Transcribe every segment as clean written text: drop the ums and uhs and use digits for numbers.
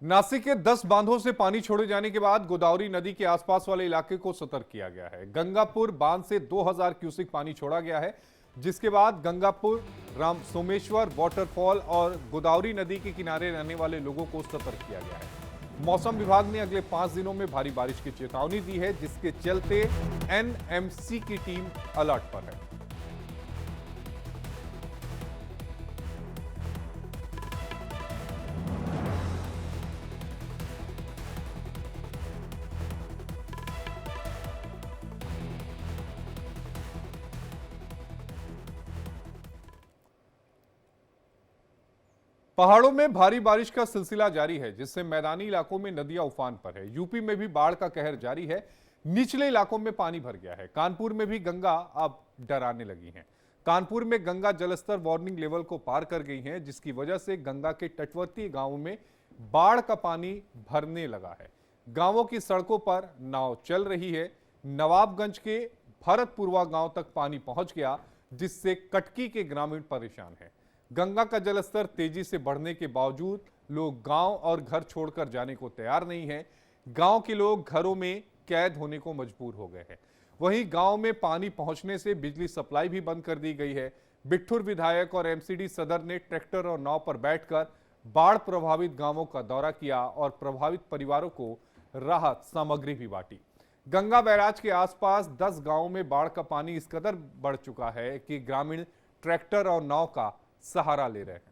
नासिक के 10 बांधों से पानी छोड़े जाने के बाद गोदावरी नदी के आसपास वाले इलाके को सतर्क किया गया है। गंगापुर बांध से 2000 क्यूसेक पानी छोड़ा गया है, जिसके बाद गंगापुर, राम सोमेश्वर वाटरफॉल और गोदावरी नदी के किनारे रहने वाले लोगों को सतर्क किया गया है। मौसम विभाग ने अगले 5 दिनों में भारी बारिश की चेतावनी दी है, जिसके चलते एनएमसी की टीम अलर्ट पर है। पहाड़ों में भारी बारिश का सिलसिला जारी है, जिससे मैदानी इलाकों में नदियां उफान पर है। यूपी में भी बाढ़ का कहर जारी है। निचले इलाकों में पानी भर गया है। कानपुर में भी गंगा अब डराने लगी है। कानपुर में गंगा जलस्तर वार्निंग लेवल को पार कर गई है, जिसकी वजह से गंगा के तटवर्ती गांवों में बाढ़ का पानी भरने लगा है। गांवों की सड़कों पर नाव चल रही है। नवाबगंज के भरतपुरवा गांव तक पानी पहुंच गया, जिससे कटकी के ग्रामीण परेशान हैं। गंगा का जलस्तर तेजी से बढ़ने के बावजूद लोग गांव और घर छोड़कर जाने को तैयार नहीं हैं। गांव के लोग घरों में कैद होने को मजबूर हो गए हैं। वहीं गांव में पानी पहुंचने से बिजली सप्लाई भी बंद कर दी गई है। बिट्ठुर विधायक और एमसीडी सदर ने ट्रैक्टर और नाव पर बैठकर बाढ़ प्रभावित गांवों का दौरा किया और प्रभावित परिवारों को राहत सामग्री भी बांटी। गंगा बैराज के आसपास 10 गांवों में बाढ़ का पानी इस कदर बढ़ चुका है कि ग्रामीण ट्रैक्टर और नाव का सहारा ले रहे हैं।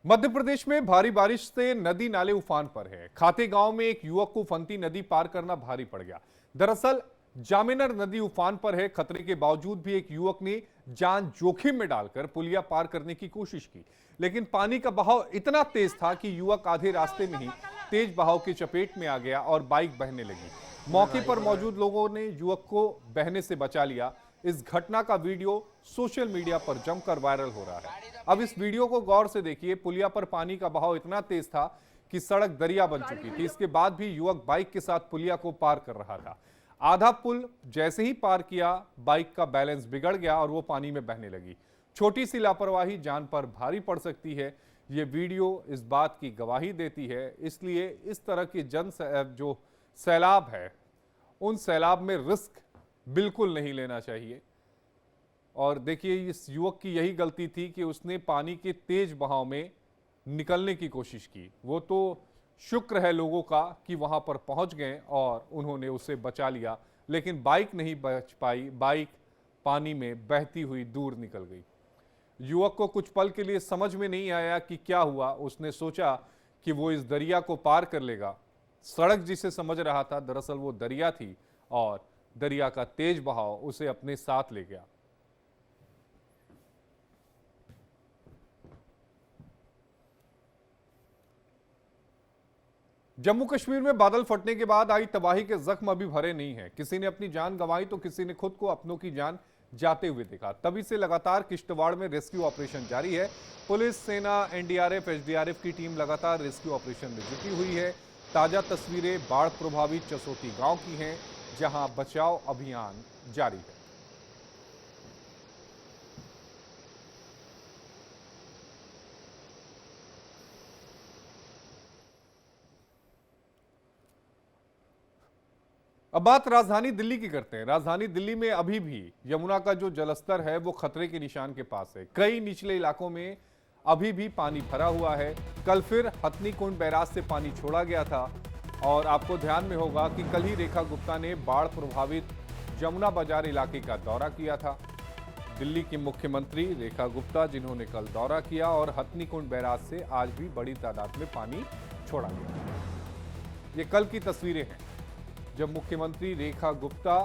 मध्य प्रदेश में भारी बारिश से नदी नाले उफान पर है। खाते गांव में एक युवक को फंती नदी पार करना भारी पड़ गया। दरअसल जामेनर नदी उफान पर है। खतरे के बावजूद भी एक युवक ने जान जोखिम में डालकर पुलिया पार करने की कोशिश की, लेकिन पानी का बहाव इतना तेज था कि युवक आधे रास्ते में ही तेज बहाव की चपेट में आ गया और बाइक बहने लगी। मौके पर मौजूद लोगों ने युवक को बहने से बचा लिया। इस घटना का वीडियो सोशल मीडिया पर जमकर वायरल हो रहा है। अब इस वीडियो को गौर से देखिए। पुलिया पर पानी का बहाव इतना तेज था कि सड़क दरिया बन चुकी थी। इसके बाद भी युवक बाइक के साथ पुलिया को पार कर रहा था। आधा पुल जैसे ही पार किया, बाइक का बैलेंस बिगड़ गया और वो पानी में बहने लगी। छोटी सी लापरवाही जान पर भारी पड़ सकती है। ये वीडियो इस बात की गवाही देती है। इसलिए इस तरह की जो सैलाब है, उन सैलाब में रिस्क बिल्कुल नहीं लेना चाहिए। और देखिए, इस युवक की यही गलती थी कि उसने पानी के तेज बहाव में निकलने की कोशिश की। वो तो शुक्र है लोगों का कि वहां पर पहुंच गए और उन्होंने उसे बचा लिया, लेकिन बाइक नहीं बच पाई। बाइक पानी में बहती हुई दूर निकल गई। युवक को कुछ पल के लिए समझ में नहीं आया कि क्या हुआ। उसने सोचा कि वो इस दरिया को पार कर लेगा। सड़क जिसे समझ रहा था, दरअसल वो दरिया थी और दरिया का तेज बहाव उसे अपने साथ ले गया। जम्मू कश्मीर में बादल फटने के बाद आई तबाही के जख्म अभी भरे नहीं हैं। किसी ने अपनी जान गंवाई तो किसी ने खुद को अपनों की जान जाते हुए देखा। तभी से लगातार किश्तवाड़ में रेस्क्यू ऑपरेशन जारी है। पुलिस, सेना, एनडीआरएफ, एसडीआरएफ की टीम लगातार रेस्क्यू ऑपरेशन में जुटी हुई है। ताजा तस्वीरें बाढ़ प्रभावित चसोती गांव की हैं, जहां बचाव अभियान जारी है। अब बात राजधानी दिल्ली की करते हैं। राजधानी दिल्ली में अभी भी यमुना का जो जलस्तर है वो खतरे के निशान के पास है। कई निचले इलाकों में अभी भी पानी भरा हुआ है। कल फिर हथनी कुंड बैराज से पानी छोड़ा गया था और आपको ध्यान में होगा कि कल ही रेखा गुप्ता ने बाढ़ प्रभावित जमुना बाजार इलाके का दौरा किया था। दिल्ली की मुख्यमंत्री रेखा गुप्ता, जिन्होंने कल दौरा किया और हथनी कुंड बैराज से आज भी बड़ी तादाद में पानी छोड़ा गया। ये कल की तस्वीरें हैं जब मुख्यमंत्री रेखा गुप्ता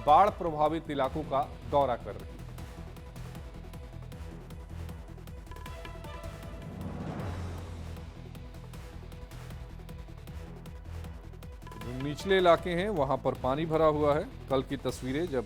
बाढ़ प्रभावित इलाकों का दौरा कर रही हैं। जो निचले इलाके हैं वहां पर पानी भरा हुआ है। कल की तस्वीरें जब